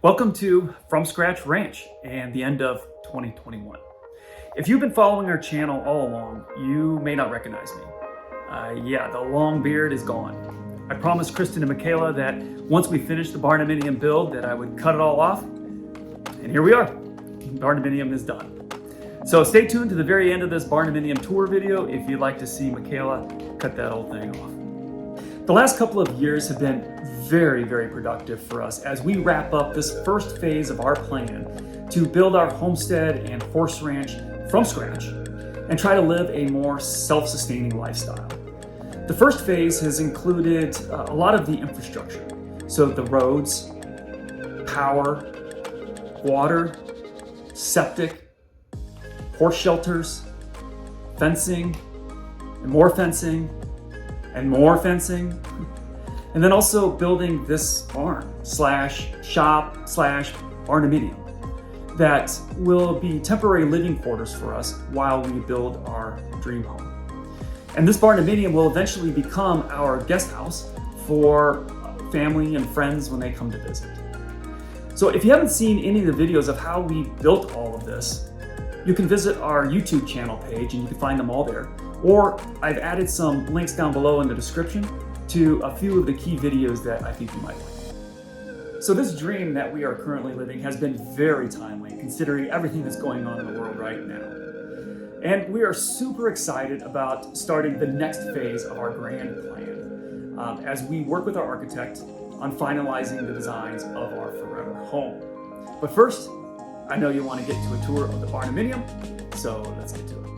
Welcome to From Scratch Ranch and the end of 2021. If you've been following our channel all along, you may not recognize me. The long beard is gone. I promised Kristen and Michaela that once we finished the Barndominium build that I would cut it all off, and here we are. Barndominium is done. So stay tuned to the very end of this Barndominium tour video if you'd like to see Michaela cut that old thing off. The last couple of years have been very, very productive for us as we wrap up this first phase of our plan to build our homestead and horse ranch from scratch and try to live a more self-sustaining lifestyle. The first phase has included a lot of the infrastructure. So the roads, power, water, septic, horse shelters, fencing, and more fencing, and more fencing. And then also building this barn slash shop slash barndominium that will be temporary living quarters for us while we build our dream home. And this barndominium will eventually become our guest house for family and friends when they come to visit. So if you haven't seen any of the videos of how we built all of this, you can visit our YouTube channel page and you can find them all there. Or I've added some links down below in the description to a few of the key videos that I think you might like. So this dream that we are currently living has been very timely considering everything that's going on in the world right now. And we are super excited about starting the next phase of our grand plan as we work with our architect on finalizing the designs of our forever home. But first, I know you want to get to a tour of the Barndominium, so let's get to it.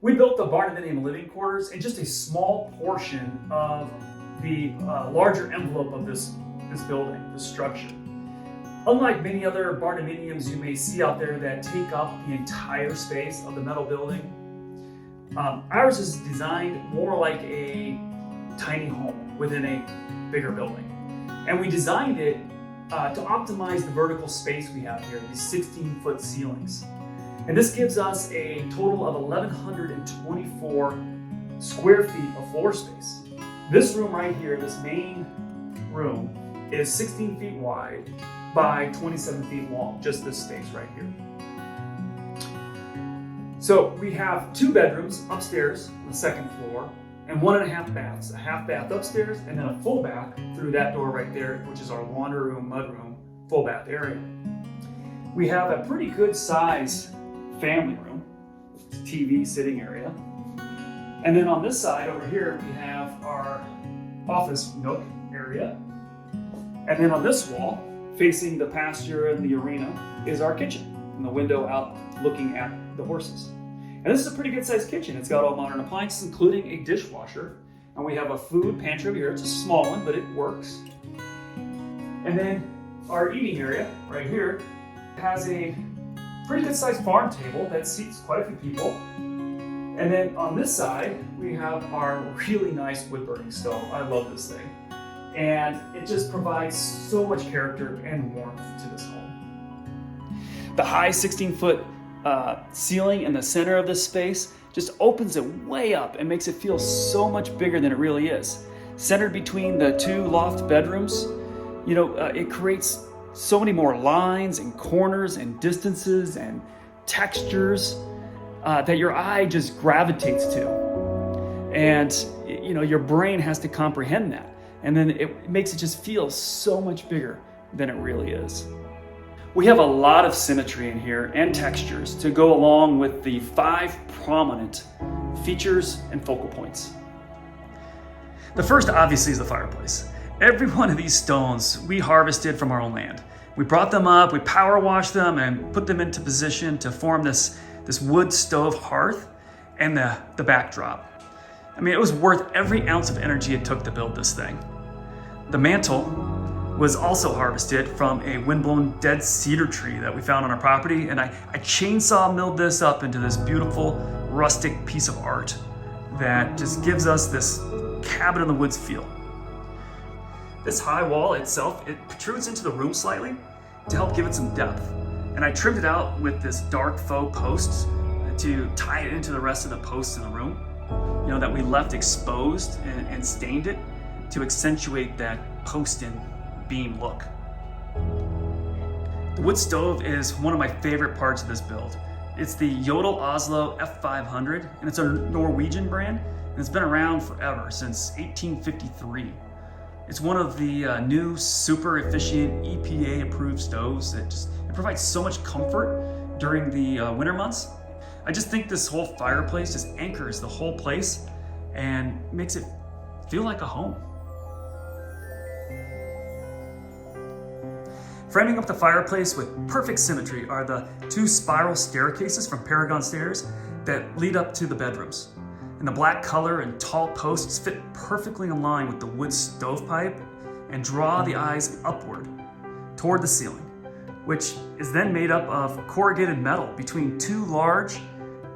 We built the Barndominium living quarters in just a small portion of the larger envelope of this building, this structure. Unlike many other Barndominiums you may see out there that take up the entire space of the metal building, ours is designed more like a tiny home within a bigger building. And we designed it to optimize the vertical space we have here, these 16-foot ceilings. And this gives us a total of 1,124 square feet of floor space. This room right here, this main room, is 16 feet wide by 27 feet long, just this space right here. So we have 2 bedrooms upstairs on the second floor and 1.5 baths, a half bath upstairs and then a full bath through that door right there, which is our laundry room, mud room, full bath area. We have a pretty good size family room, TV sitting area. And then on this side over here, we have our office nook area. And then on this wall, facing the pasture and the arena, is our kitchen and the window out looking at the horses. And this is a pretty good sized kitchen. It's got all modern appliances, including a dishwasher. And we have a food pantry over here. It's a small one, but it works. And then our eating area right here has a pretty good sized farm table that seats quite a few people. And then on this side, we have our really nice wood burning stove. I love this thing. And it just provides so much character and warmth to this home. The high 16-foot ceiling in the center of this space just opens it way up and makes it feel so much bigger than it really is. Centered between the 2 loft bedrooms, it creates so many more lines and corners and distances and textures that your eye just gravitates to. And your brain has to comprehend that. And then it makes it just feel so much bigger than it really is. We have a lot of symmetry in here and textures to go along with the 5 prominent features and focal points. The first obviously is the fireplace. Every one of these stones we harvested from our own land. We brought them up, we power washed them and put them into position to form this wood stove hearth and the backdrop. I mean, it was worth every ounce of energy it took to build this thing. The mantle was also harvested from a windblown dead cedar tree that we found on our property, and I chainsaw milled this up into this beautiful rustic piece of art that just gives us this cabin in the woods feel. This high wall itself, it protrudes into the room slightly to help give it some depth. And I trimmed it out with this dark faux posts to tie it into the rest of the posts in the room, that we left exposed and stained it to accentuate that post-in beam look. The wood stove is one of my favorite parts of this build. It's the Jodel Oslo F500, and it's a Norwegian brand, and it's been around forever, since 1853. It's one of the new super efficient EPA approved stoves that it provides so much comfort during the winter months. I just think this whole fireplace just anchors the whole place and makes it feel like a home. Framing up the fireplace with perfect symmetry are the 2 spiral staircases from Paragon Stairs that lead up to the bedrooms. And the black color and tall posts fit perfectly in line with the wood stovepipe and draw the eyes upward toward the ceiling, which is then made up of corrugated metal between 2 large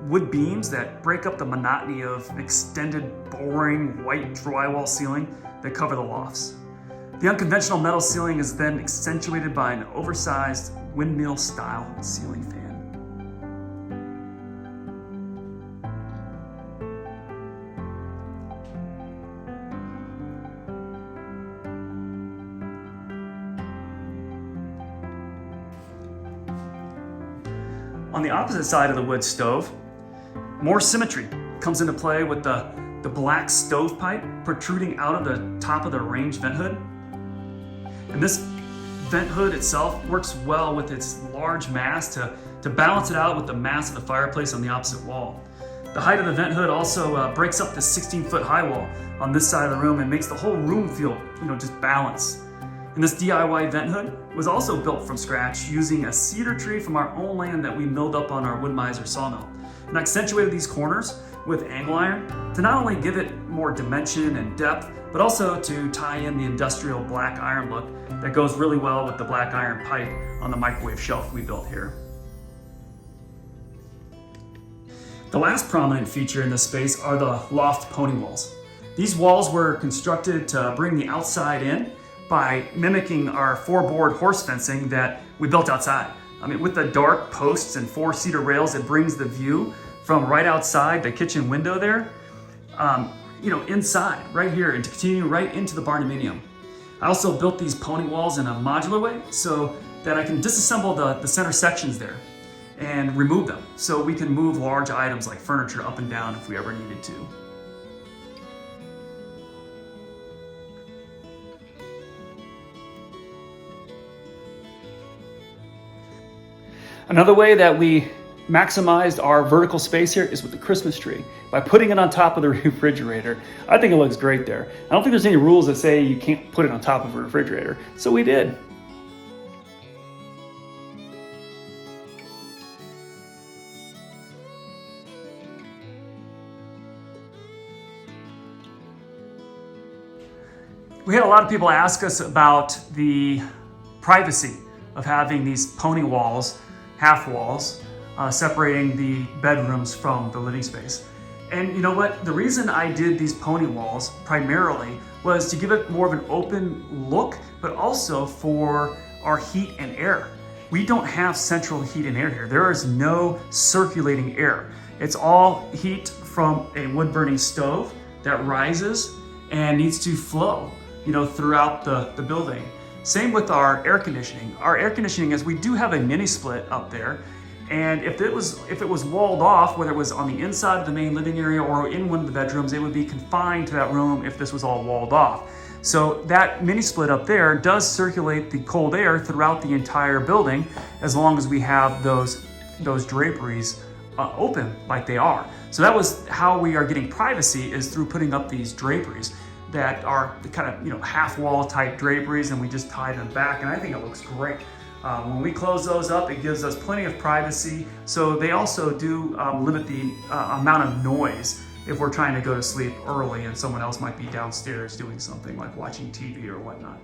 wood beams that break up the monotony of extended, boring white drywall ceiling that cover the lofts. The unconventional metal ceiling is then accentuated by an oversized windmill-style ceiling fan. On the opposite side of the wood stove, more symmetry comes into play with the black stovepipe protruding out of the top of the range vent hood. And this vent hood itself works well with its large mass to balance it out with the mass of the fireplace on the opposite wall. The height of the vent hood also breaks up the 16-foot high wall on this side of the room and makes the whole room feel, just balanced. And this DIY vent hood was also built from scratch using a cedar tree from our own land that we milled up on our Wood Miser sawmill. And I accentuated these corners with angle iron to not only give it more dimension and depth, but also to tie in the industrial black iron look that goes really well with the black iron pipe on the microwave shelf we built here. The last prominent feature in this space are the loft pony walls. These walls were constructed to bring the outside in by mimicking our 4-board horse fencing that we built outside. With the dark posts and 4 cedar rails, it brings the view from right outside the kitchen window there, inside, right here, and to continue right into the Barndominium. I also built these pony walls in a modular way so that I can disassemble the center sections there and remove them so we can move large items like furniture up and down if we ever needed to. Another way that we maximized our vertical space here is with the Christmas tree by putting it on top of the refrigerator. I think it looks great there. I don't think there's any rules that say you can't put it on top of a refrigerator, so we did. We had a lot of people ask us about the privacy of having these pony walls, half walls, separating the bedrooms from the living space. And you know what? The reason I did these pony walls primarily was to give it more of an open look, but also for our heat and air. We don't have central heat and air here. There is no circulating air. It's all heat from a wood-burning stove that rises and needs to flow, throughout the building. Same with our air conditioning. Our air conditioning is we do have a mini split up there, And if it was walled off, whether it was on the inside of the main living area or in one of the bedrooms, it would be confined to that room if this was all walled off. So that mini split up there does circulate the cold air throughout the entire building, as long as we have those draperies open like they are. So that was how we are getting privacy, is through putting up these draperies that are the kind of, half wall type draperies, and we just tie them back, and I think it looks great. When we close those up, it gives us plenty of privacy. So they also do limit the amount of noise if we're trying to go to sleep early and someone else might be downstairs doing something like watching TV or whatnot.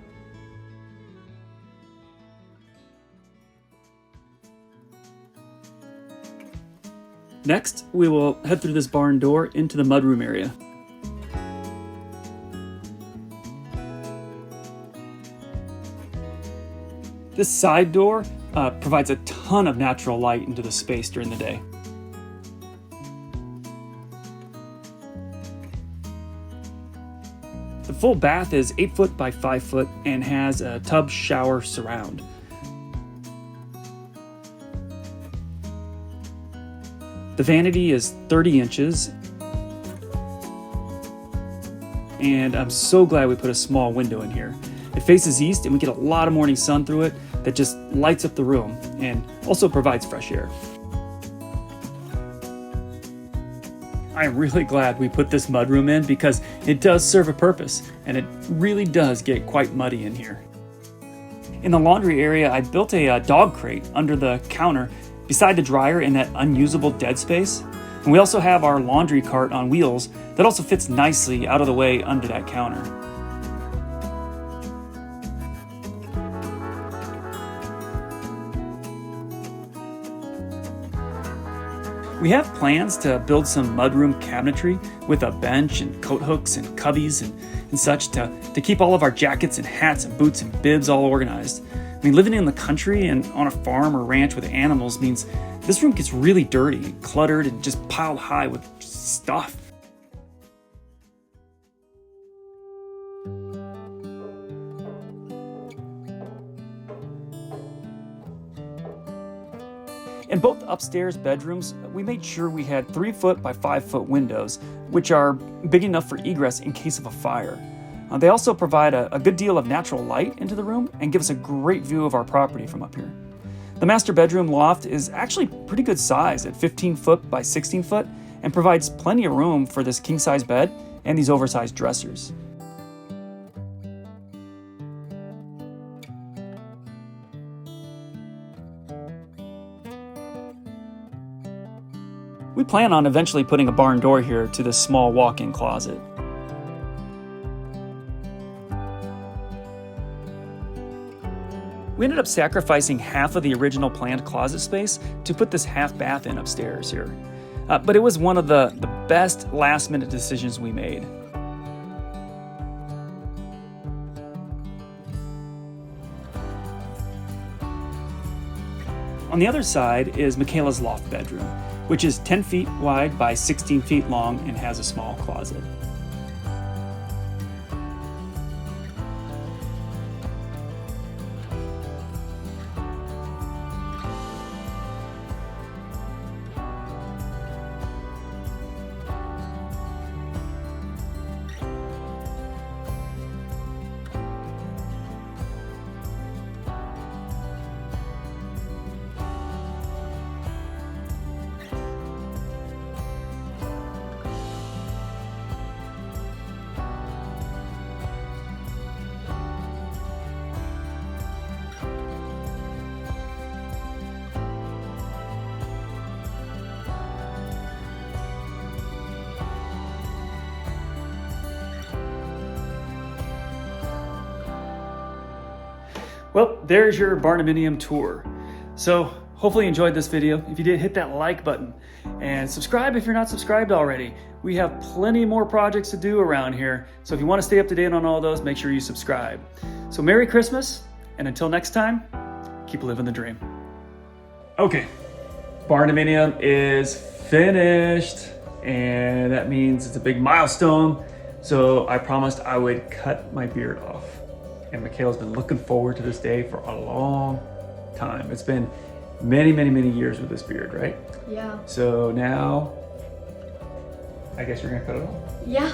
Next, we will head through this barn door into the mudroom area. This side door provides a ton of natural light into the space during the day. The full bath is 8 foot by 5 foot and has a tub shower surround. The vanity is 30 inches, and I'm so glad we put a small window in here. It faces east and we get a lot of morning sun through it that just lights up the room and also provides fresh air. I'm really glad we put this mudroom in because it does serve a purpose, and it really does get quite muddy in here. In the laundry area, I built a dog crate under the counter beside the dryer in that unusable dead space. And we also have our laundry cart on wheels that also fits nicely out of the way under that counter. We have plans to build some mudroom cabinetry with a bench and coat hooks and cubbies and such to keep all of our jackets and hats and boots and bibs all organized. I mean, living in the country and on a farm or ranch with animals means this room gets really dirty, cluttered, and just piled high with stuff. In both upstairs bedrooms, we made sure we had 3 foot by 5 foot windows, which are big enough for egress in case of a fire. They also provide a good deal of natural light into the room and give us a great view of our property from up here. The master bedroom loft is actually pretty good size at 15 foot by 16 foot and provides plenty of room for this king-size bed and these oversized dressers. We plan on eventually putting a barn door here to this small walk-in closet. We ended up sacrificing half of the original planned closet space to put this half bath in upstairs here. But it was one of the best last-minute decisions we made. On the other side is Michaela's loft bedroom, which is 10 feet wide by 16 feet long and has a small closet. Well, there's your Barndominium tour. So hopefully you enjoyed this video. If you did, hit that like button and subscribe if you're not subscribed already. We have plenty more projects to do around here. So if you want to stay up to date on all those, make sure you subscribe. So Merry Christmas, and until next time, keep living the dream. Okay, Barndominium is finished, and that means it's a big milestone. So I promised I would cut my beard off. And Michaela's been looking forward to this day for a long time. It's been many, many, many years with this beard, right? Yeah. So now, I guess you're gonna cut it off. Yeah.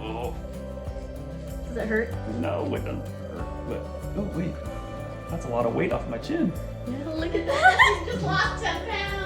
Oh. Does it hurt? No, it doesn't hurt. But, oh wait, that's a lot of weight off my chin. Yeah, look at that. You just lost 10 pounds.